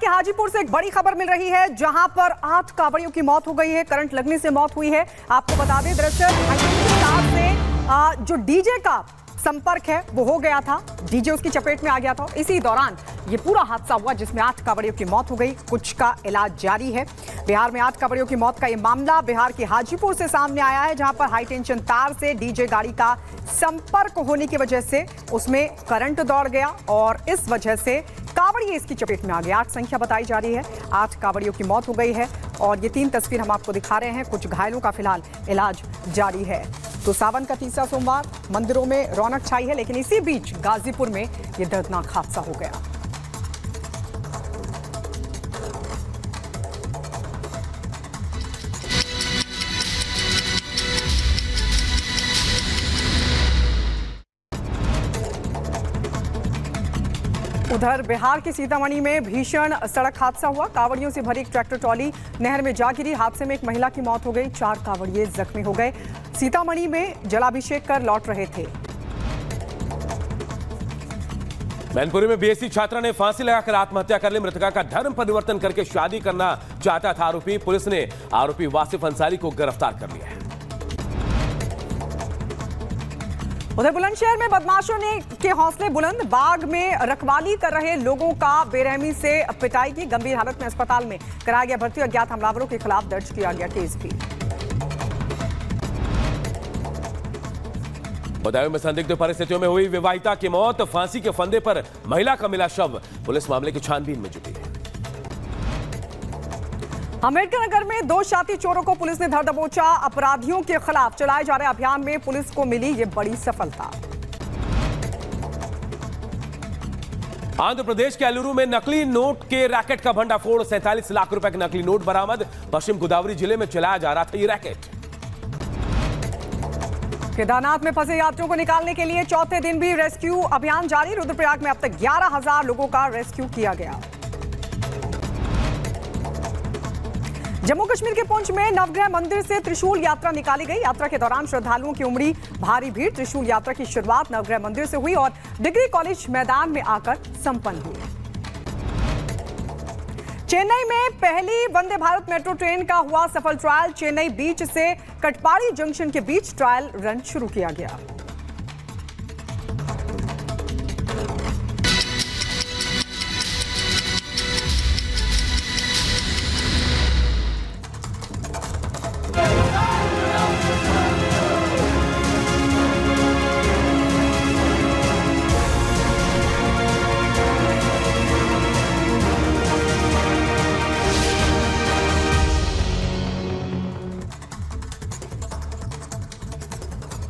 के हाजीपुर से एक बड़ी खबर मिल रही है, जहां पर 8 कांवड़ियों की मौत हो गई है। करंट लगने से मौत हुई है। आपको बता दें, दरअसल से जो डीजे का संपर्क है वो हो गया था, डीजे उसकी चपेट में आ गया था। इसी दौरान ये पूरा हादसा हुआ जिसमें 8 कांवड़ियों की मौत हो गई, कुछ का इलाज जारी है। बिहार में 8 कांवड़ियों की मौत का ये मामला बिहार के हाजीपुर से सामने आया है, जहां पर हाई टेंशन तार से डीजे गाड़ी का संपर्क होने की वजह से उसमें करंट दौड़ गया और इस वजह से कांवड़ी इसकी चपेट में आ गया। 8 संख्या बताई जा रही है, 8 कांवड़ियों की मौत हो गई है और ये 3 तस्वीर हम आपको दिखा रहे हैं। कुछ घायलों का फिलहाल इलाज जारी है। तो सावन का तीसरा सोमवार, मंदिरों में रौनक छाई है, लेकिन इसी बीच गाजीपुर में ये दर्दनाक हादसा हो गया। उधर बिहार के सीतामढ़ी में भीषण सड़क हादसा हुआ। कांवड़ियों से भरी एक ट्रैक्टर ट्रॉली नहर में जा गिरी। हादसे में एक महिला की मौत हो गई, 4 कांवड़िए जख्मी हो गए। सीतामढ़ी में जलाभिषेक कर लौट रहे थे। मैनपुरी में बीएससी छात्रा ने फांसी लगाकर आत्महत्या कर ली। मृतका का धर्म परिवर्तन करके शादी करना चाहता था आरोपी। पुलिस ने आरोपी वासिफ अंसारी को गिरफ्तार कर लिया है। उधर बुलंदशहर में बदमाशों ने के हौसले बुलंद, बाग में रखवाली कर रहे लोगों का बेरहमी से पिटाई की। गंभीर हालत में अस्पताल में कराया गया भर्ती। अज्ञात हमलावरों के खिलाफ दर्ज किया गया केस भी। बदायूं में संदिग्ध परिस्थितियों में हुई विवाहिता की मौत, फांसी के फंदे पर महिला का मिला शव। पुलिस मामले की छानबीन में जुटी है। अम्बेडकर नगर में 2 शाती चोरों को पुलिस ने धर दबोचा। अपराधियों के खिलाफ चलाए जा रहे अभियान में पुलिस को मिली ये बड़ी सफलता। आंध्र प्रदेश के अलुरु में नकली नोट के रैकेट का भंडाफोड़। 47 लाख रुपए के नकली नोट बरामद। पश्चिम गोदावरी जिले में चलाया जा रहा था ये रैकेट। केदारनाथ में फंसे यात्रियों को निकालने के लिए चौथे दिन भी रेस्क्यू अभियान जारी। रुद्रप्रयाग में अब तक 11,000 लोगों का रेस्क्यू किया गया। जम्मू कश्मीर के पुंछ में नवग्रह मंदिर से त्रिशूल यात्रा निकाली गई। यात्रा के दौरान श्रद्धालुओं की उमड़ी भारी भीड़। त्रिशूल यात्रा की शुरुआत नवग्रह मंदिर से हुई और डिग्री कॉलेज मैदान में आकर संपन्न हुई। चेन्नई में पहली वंदे भारत मेट्रो ट्रेन का हुआ सफल ट्रायल। चेन्नई बीच से कटपाड़ी जंक्शन के बीच ट्रायल रन शुरू किया गया।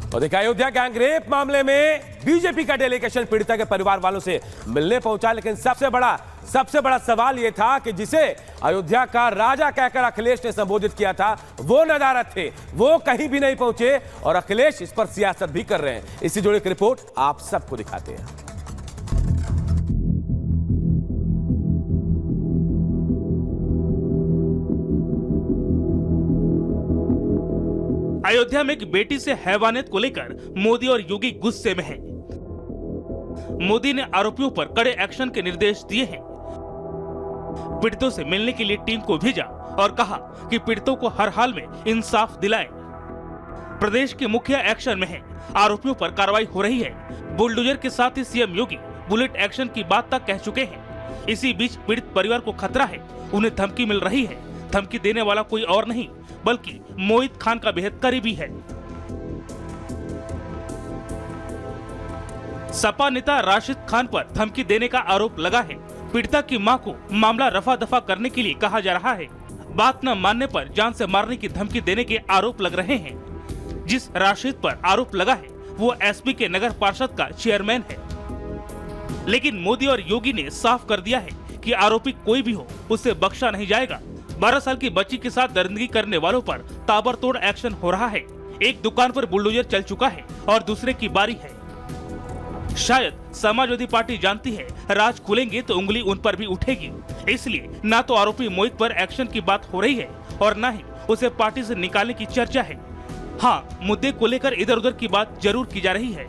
और देखा, अयोध्या गैंगरेप मामले में बीजेपी का डेलीगेशन पीड़िता के परिवार वालों से मिलने पहुंचा, लेकिन सबसे बड़ा सवाल यह था कि जिसे अयोध्या का राजा कहकर अखिलेश ने संबोधित किया था वो नदारत थे, वो कहीं भी नहीं पहुंचे और अखिलेश इस पर सियासत भी कर रहे हैं। इससे जुड़ी एक रिपोर्ट आप सबको दिखाते हैं। अयोध्या में एक बेटी से हैवानियत को लेकर मोदी और योगी गुस्से में हैं। मोदी ने आरोपियों पर कड़े एक्शन के निर्देश दिए हैं। पीड़ितों से मिलने के लिए टीम को भेजा और कहा कि पीड़ितों को हर हाल में इंसाफ दिलाएं। प्रदेश के मुखिया एक्शन में हैं। आरोपियों पर कार्रवाई हो रही है। बुलडोजर के साथ ही सीएम योगी बुलेट एक्शन की बात तक कह चुके हैं। इसी बीच पीड़ित परिवार को खतरा है, उन्हें धमकी मिल रही है। धमकी देने वाला कोई और नहीं बल्कि मोहित खान का बेहद करीबी है। सपा नेता राशिद खान पर धमकी देने का आरोप लगा है। पीड़िता की मां को मामला रफा दफा करने के लिए कहा जा रहा है। बात न मानने पर जान से मारने की धमकी देने के आरोप लग रहे हैं। जिस राशिद पर आरोप लगा है वो एसपी के नगर पार्षद का चेयरमैन है। लेकिन मोदी और योगी ने साफ कर दिया है कि आरोपी कोई भी हो उसे बख्शा नहीं जाएगा। 12 साल की बच्ची के साथ दरिंदगी करने वालों पर ताबड़तोड़ एक्शन हो रहा है। एक दुकान पर बुलडोजर चल चुका है और दूसरे की बारी है। शायद समाजवादी पार्टी जानती है राज खुलेंगे तो उंगली उन पर भी उठेगी, इसलिए ना तो आरोपी मोहित पर एक्शन की बात हो रही है और न ही उसे पार्टी से निकालने की चर्चा है। हाँ, मुद्दे को लेकर इधर उधर की बात जरूर की जा रही है।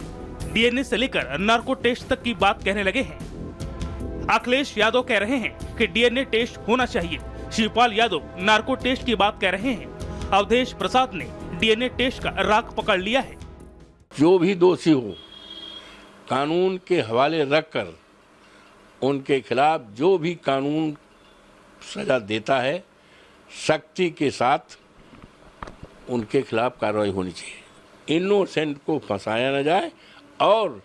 डीएनए से लेकर नार्को टेस्ट तक की बात कहने लगे हैं। अखिलेश यादव कह रहे हैं कि डीएनए टेस्ट होना चाहिए। शिवपाल यादव नार्को टेस्ट की बात कह रहे हैं। अवधेश प्रसाद ने डीएनए टेस्ट का राग पकड़ लिया है। जो भी दोषी हो, कानून के हवाले रखकर उनके खिलाफ जो भी कानून सजा देता है, सख्ती के साथ उनके खिलाफ कार्रवाई होनी चाहिए। इनोसेंट को फंसाया न जाए और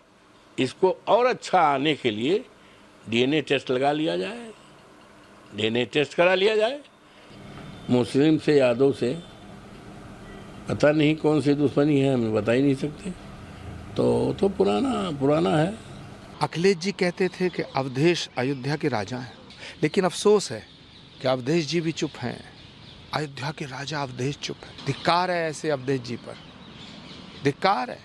इसको और अच्छा आने के लिए डीएनए टेस्ट लगा लिया जाए, डीएनए टेस्ट करा लिया जाए। मुस्लिम से, यादव से पता नहीं कौन सी दुश्मनी है, हमें बता ही नहीं सकते। तो पुराना है। अखिलेश जी कहते थे कि अवधेश अयोध्या के राजा हैं, लेकिन अफसोस है कि अवधेश जी भी चुप हैं। अयोध्या के राजा अवधेश चुप है। धिक्कार है ऐसे अवधेश जी पर, धिक्कार है।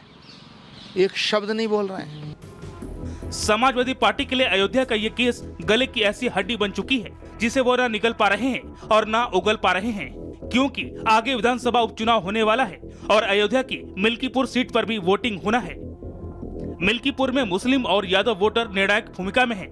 एक शब्द नहीं बोल रहे हैं। समाजवादी पार्टी के लिए अयोध्या का ये केस गले की ऐसी हड्डी बन चुकी है जिसे वो ना निकल पा रहे हैं और ना उगल पा रहे हैं, क्योंकि आगे विधानसभा उपचुनाव होने वाला है और अयोध्या की मिल्कीपुर सीट पर भी वोटिंग होना है। मिल्कीपुर में मुस्लिम और यादव वोटर निर्णायक भूमिका में हैं।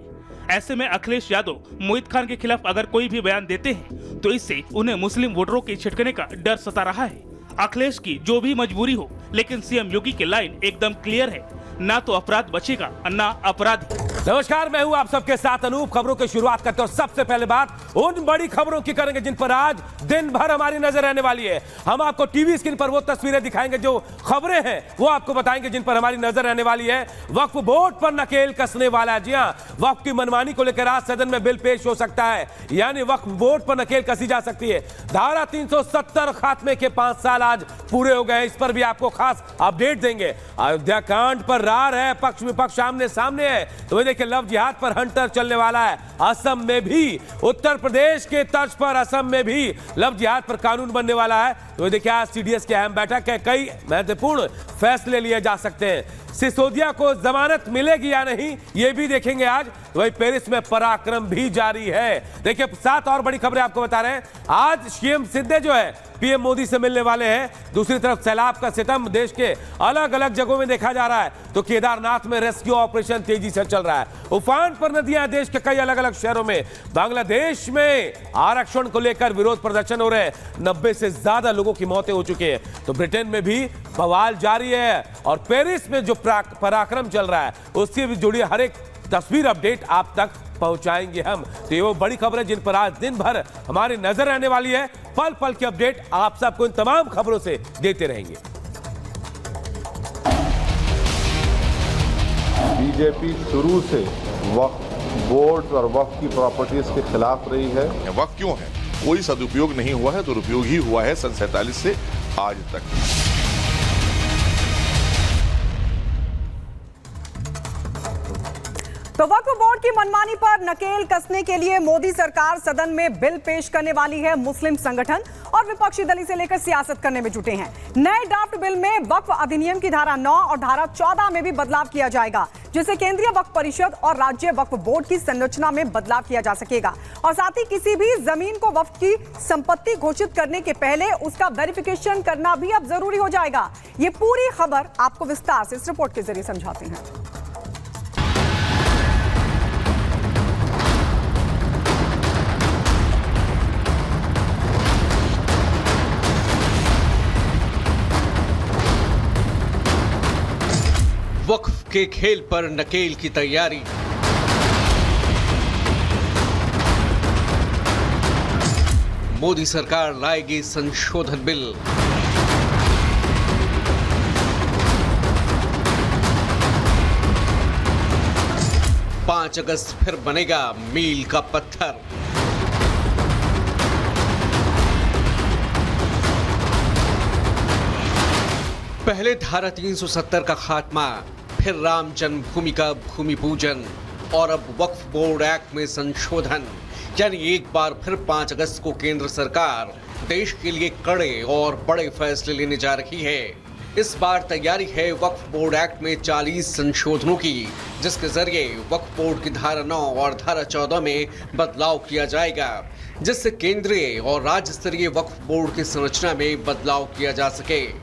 ऐसे में अखिलेश यादव मोहित खान के खिलाफ अगर कोई भी बयान देते हैं तो इससे उन्हें मुस्लिम वोटरों के छिटकने का डर सता रहा है। अखिलेश की जो भी मजबूरी हो, लेकिन सीएम योगी की लाइन एकदम क्लियर है, ना तो अपराध बचेगा ना अपराधी। नमस्कार, मैं हूं आप सबके साथ अनूप। खबरों की शुरुआत करते हैं और सबसे पहले बात उन बड़ी खबरों की करेंगे जिन पर आज दिन भर हमारी नजर रहने वाली है। हम आपको टीवी स्क्रीन पर वो तस्वीरें दिखाएंगे, जो खबरें हैं वो आपको बताएंगे जिन पर हमारी नजर रहने वाली है। वक्फ बोर्ड पर नकेल कसने वाला, जी हां, वक्फ की मनमानी को लेकर आज सदन में बिल पेश हो सकता है, यानी वक्फ बोर्ड पर नकेल कसी जा सकती है। धारा 370 खात्मे के 5 साल आज पूरे हो गए, इस पर भी आपको खास अपडेट देंगे। अयोध्या कांड पर रार है, पक्ष विपक्ष आमने सामने है। तो देखिए, लव जिहाद पर हंटर चलने वाला है। असम में भी, उत्तर प्रदेश के तर्ज पर असम में भी लव जिहाद पर कानून बनने वाला है। तो देखिए, आज सीडीएस की अहम बैठक है, कई महत्वपूर्ण फैसले लिए जा सकते हैं। सिसोदिया को जमानत मिलेगी या नहीं, ये भी देखेंगे आज। वही पेरिस में पराक्रम भी जारी है। देखिए, 7 और बड़ी खबरें आपको बता रहे हैं। आज सीएम सिद्धे जो है पीएम मोदी से मिलने वाले हैं। दूसरी तरफ सैलाब का सितम देश के अलग अलग जगहों में देखा जा रहा है, तो केदारनाथ में रेस्क्यू ऑपरेशन तेजी से चल रहा है। उफान पर नदियां देश के कई अलग अलग शहरों में। बांग्लादेश में आरक्षण को लेकर विरोध प्रदर्शन हो रहे हैं, 90 से ज्यादा लोगों की मौतें हो चुकी है। तो ब्रिटेन में भी बवाल जारी है और पेरिस में जो पराक्रम चल रहा है उससे भी जुड़ी हर एक तस्वीर अपडेट आप तक पहुंचाएंगे हम। तो ये वो बड़ी खबरें जिन पर आज दिन भर हमारी नजर रहने वाली है। पल पल की अपडेट आप सबको इन तमाम खबरों से देते रहेंगे। बीजेपी शुरू से वक्फ बोर्ड और वक्फ की प्रॉपर्टीज के खिलाफ रही है। वक्फ क्यों है? कोई सदुपयोग नहीं हुआ है, दुरुपयोग ही हुआ है सन 47 से आज तक। तो वक्फ बोर्ड की मनमानी पर नकेल कसने के लिए मोदी सरकार सदन में बिल पेश करने वाली है। मुस्लिम संगठन और विपक्षी दल इसे लेकर सियासत करने में जुटे हैं। नए ड्राफ्ट बिल में वक्फ अधिनियम की धारा 9 और धारा 14 में भी बदलाव किया जाएगा, जिससे केंद्रीय वक्फ परिषद और राज्य वक्फ बोर्ड की संरचना में बदलाव किया जा सकेगा। और साथ ही किसी भी जमीन को वक्फ की संपत्ति घोषित करने के पहले उसका वेरिफिकेशन करना भी अब जरूरी हो जाएगा। ये पूरी खबर आपको विस्तार से इस रिपोर्ट के जरिए समझाते हैं। वक्फ के खेल पर नकेल की तैयारी। मोदी सरकार लाएगी संशोधन बिल। पांच अगस्त फिर बनेगा मील का पत्थर। पहले धारा 370 का खात्मा, फिर राम जन्मभूमि का भूमि पूजन और अब वक्फ बोर्ड एक्ट में संशोधन। यानी एक बार फिर 5 अगस्त को केंद्र सरकार देश के लिए कड़े और बड़े फैसले लेने जा रही है। इस बार तैयारी है वक्फ बोर्ड एक्ट में 40 संशोधनों की, जिसके जरिए वक्फ बोर्ड की धारा 9 और धारा 14 में बदलाव किया जाएगा, जिससे केंद्रीय और राज्य स्तरीय वक्फ बोर्ड की संरचना में बदलाव किया जा सके।